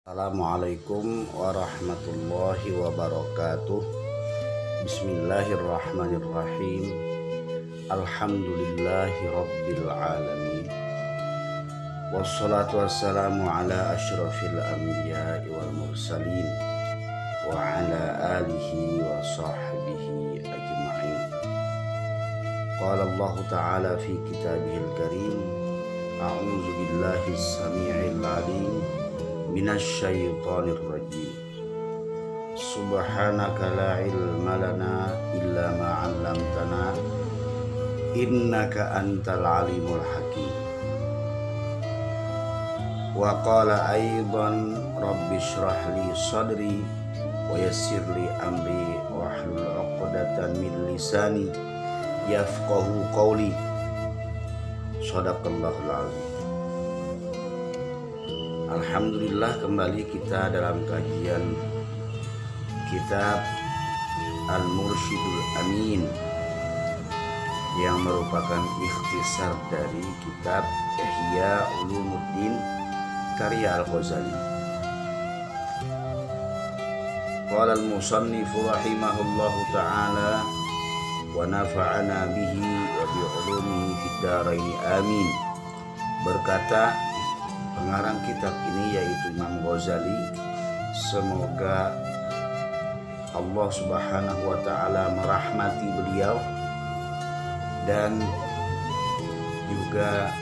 Assalamualaikum warahmatullahi wabarakatuh. Bismillahirrahmanirrahim. Alhamdulillahi rabbil alamin. Wassalatu wassalamu ala asyrafil anbiya'i wal mursalin wa ala alihi wa sahbihi ajma'in. Qala Allah ta'ala fi kitabihil karim. A'udzu billahi as-sami'il 'alim minasyaitonir rajim. Subhanaka la ilma lana illa ma 'allamtana innaka antal alimul hakim. Wa qala aidan rabbi shrah li sadri wa yassir li amri wa hlul 'uqdatan min lisani yafqahu qawli. Shadaqallahul azim. Alhamdulillah, kembali kita dalam kajian kitab Al-Mursyidul Amin yang merupakan ikhtisar dari kitab Ihya Ulumuddin karya Al-Ghazali. Qala al-musannif rahimahullahu ta'ala wa nafa'ana bihi wa bi ulumihi fid dharain amin. Berkata pengarang kitab ini yaitu Imam Ghazali, semoga Allah Subhanahu wa ta'ala merahmati beliau dan juga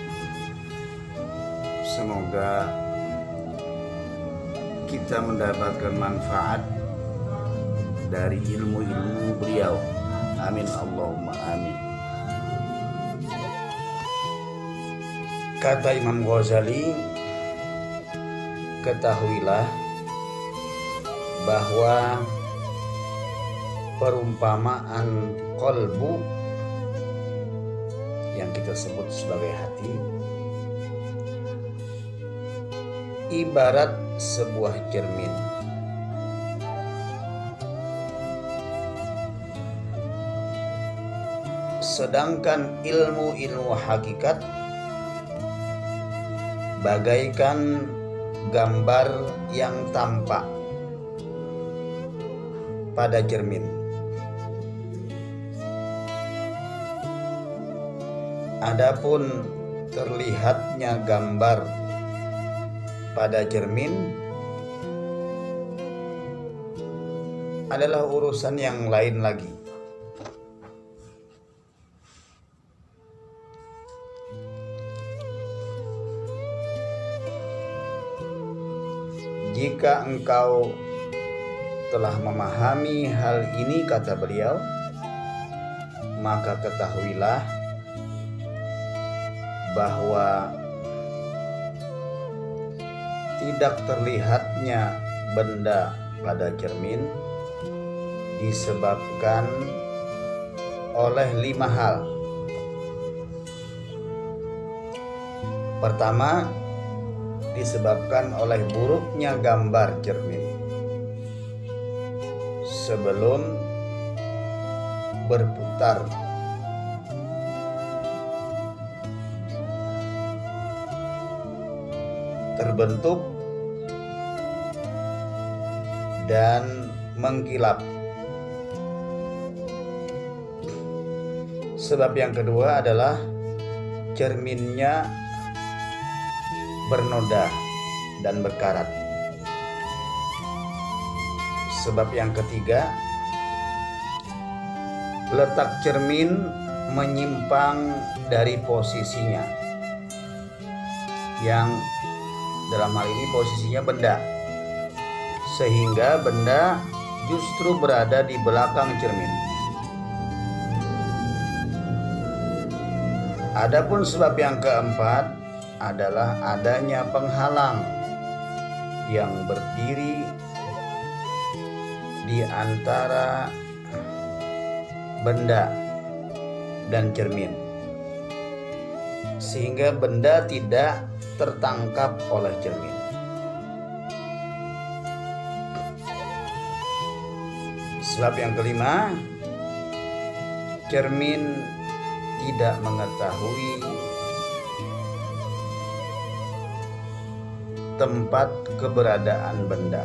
semoga kita mendapatkan manfaat dari ilmu-ilmu beliau. Amin Allahumma amin. Kata Imam Ghazali, ketahuilah bahwa perumpamaan qalbu yang kita sebut sebagai hati ibarat sebuah cermin. Sedangkan ilmu-ilmu hakikat bagaikan gambar yang tampak pada cermin. Adapun terlihatnya gambar pada cermin adalah urusan yang lain lagi. Jika engkau telah memahami hal ini, kata beliau, maka ketahuilah bahwa tidak terlihatnya benda pada cermin disebabkan oleh 5 hal. Pertama, disebabkan oleh buruknya gambar cermin sebelum berputar. Terbentuk dan mengkilap. Sebab yang kedua adalah cerminnya bernoda dan berkarat. Sebab yang ketiga, letak cermin menyimpang dari posisinya, yang dalam hal ini posisinya benda, sehingga benda justru berada di belakang cermin. Adapun sebab yang keempat adalah adanya penghalang yang berdiri di antara benda dan cermin, sehingga benda tidak tertangkap oleh cermin. Sebab yang kelima, cermin tidak mengetahui tempat keberadaan benda.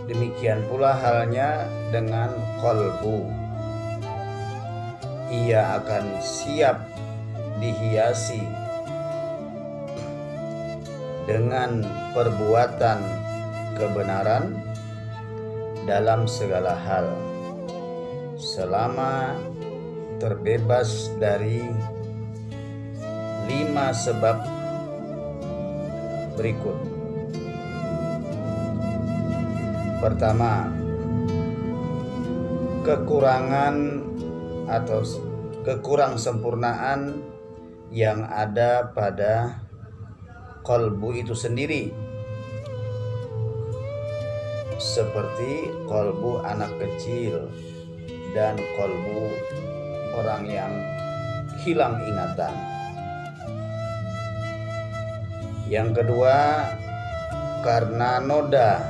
Demikian pula halnya dengan qalbu. Ia akan siap dihiasi dengan perbuatan kebenaran dalam segala hal, selama terbebas dari 5 sebab berikut. Pertama, kekurangan atau kekurangsempurnaan yang ada pada qalbu itu sendiri, seperti qalbu anak kecil dan qalbu orang yang hilang ingatan. Yang kedua, karena noda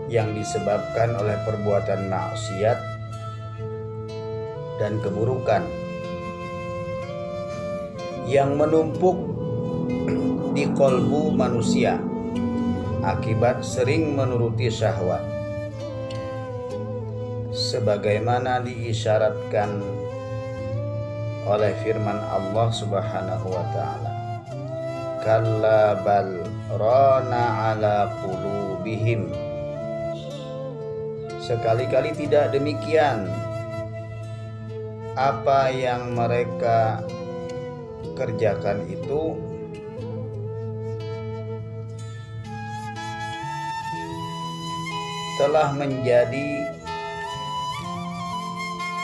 yang disebabkan oleh perbuatan maksiat dan keburukan yang menumpuk di qalbu manusia akibat sering menuruti syahwat, sebagaimana diisyaratkan oleh firman Allah Subhanahu wa taala, kalla bal rana ala qulubihim. Sekali-kali tidak demikian. Apa yang mereka kerjakan itu telah menjadi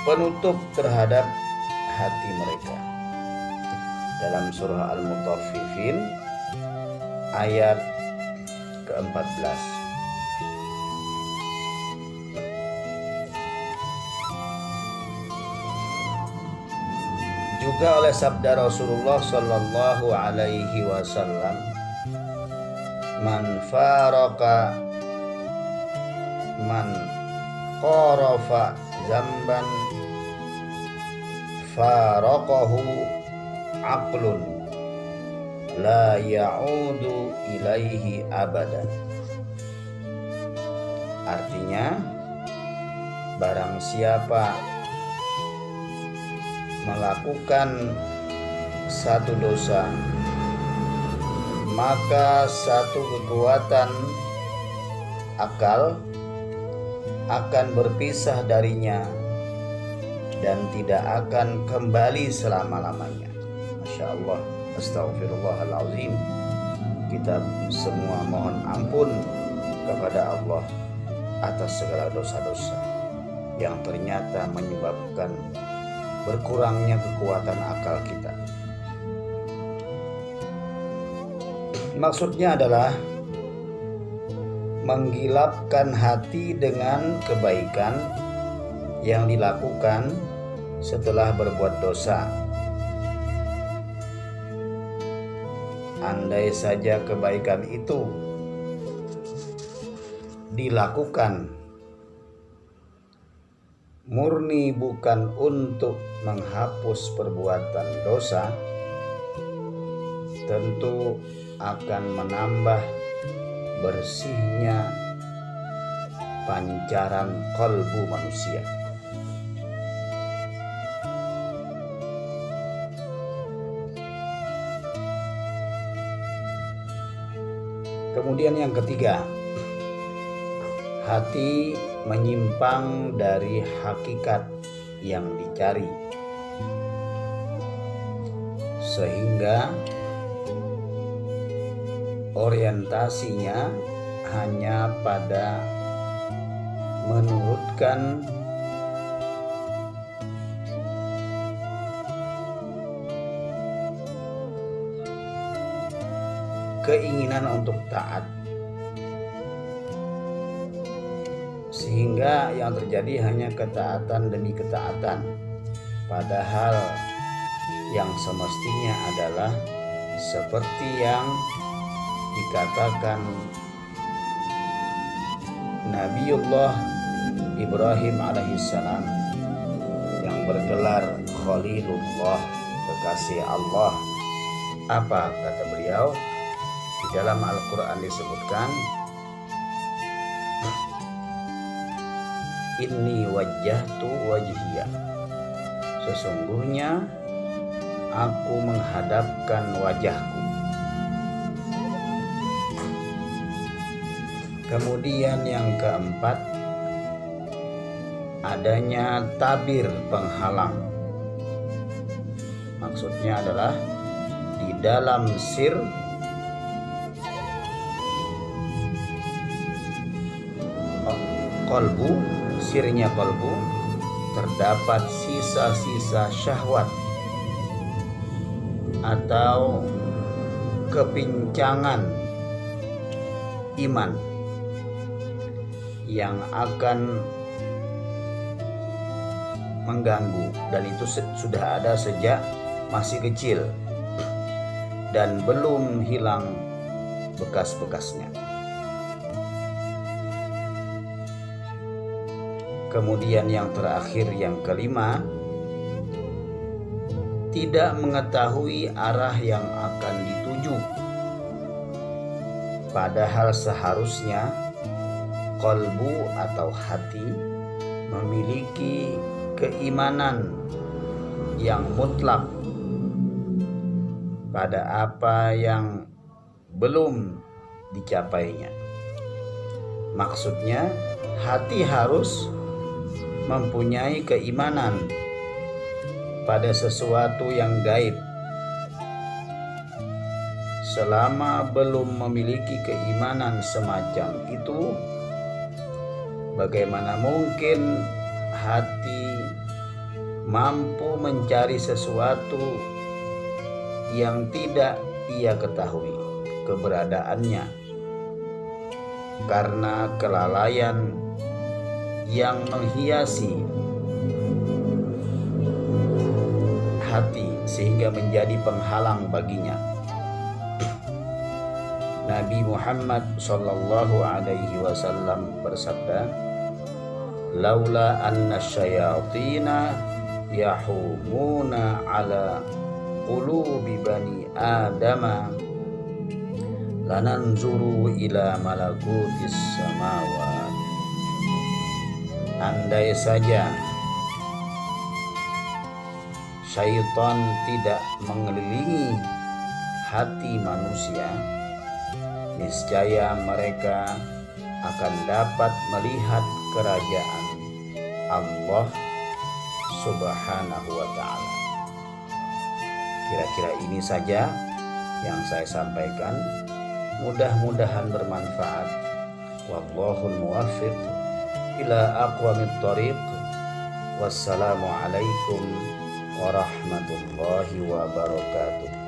penutup terhadap hati mereka. Dalam surah Al-Mutaffifin ayat ke-14. Juga oleh sabda Rasulullah sallallahu alaihi wasallam, man qarafa zamban faraqahu aqlun la ya'udu ilaihi abadan. Artinya, barang siapa melakukan satu dosa, maka satu kekuatan akal akan berpisah darinya dan tidak akan kembali selama-lamanya. Masya Allah, astagfirullahaladzim. Kita semua mohon ampun kepada Allah atas segala dosa-dosa yang ternyata menyebabkan berkurangnya kekuatan akal kita. Maksudnya adalah menggilapkan hati dengan kebaikan yang dilakukan setelah berbuat dosa. Andai saja kebaikan itu dilakukan murni bukan untuk menghapus perbuatan dosa, tentu akan menambah bersihnya pancaran qalbu manusia. Kemudian yang ketiga, hati menyimpang dari hakikat yang dicari, sehingga orientasinya hanya pada menurutkan keinginan untuk taat, sehingga yang terjadi hanya ketaatan demi ketaatan, padahal yang semestinya adalah seperti yang dikatakan Nabiullah Ibrahim alaihissalam yang bergelar Khalilullah, kekasih Allah. Apa kata beliau? Di dalam Al-Quran disebutkan, Inni wajjahtu wajhiya, sesungguhnya aku menghadapkan wajahku. Kemudian yang keempat, adanya tabir penghalang. Maksudnya adalah di dalam sir kolbu, sirnya kolbu, terdapat sisa-sisa syahwat atau kepincangan iman yang akan mengganggu, dan itu sudah ada sejak masih kecil dan belum hilang bekas-bekasnya. Kemudian yang terakhir, yang kelima, tidak mengetahui arah yang akan dituju, padahal seharusnya kolbu atau hati memiliki keimanan yang mutlak pada apa yang belum dicapainya. Maksudnya, hati harus mempunyai keimanan pada sesuatu yang gaib. Selama belum memiliki keimanan semacam itu, bagaimana mungkin hati mampu mencari sesuatu yang tidak ia ketahui keberadaannya karena kelalaian yang menghiasi hati sehingga menjadi penghalang baginya. Nabi Muhammad sallallahu alaihi wasallam bersabda, "Laula anna syayatina yahumuna ala qulubi bani adama lananzuru ila malakutis samawat." Andai saja syaitan tidak mengelilingi hati manusia, niscaya mereka akan dapat melihat kerajaan Allah Subhanahu wa ta'ala. Kira-kira ini saja yang saya sampaikan. Mudah-mudahan bermanfaat. Wallahul muwaffiq ila aqwamit thoriq. Wassalamualaikum warahmatullahi wabarakatuh.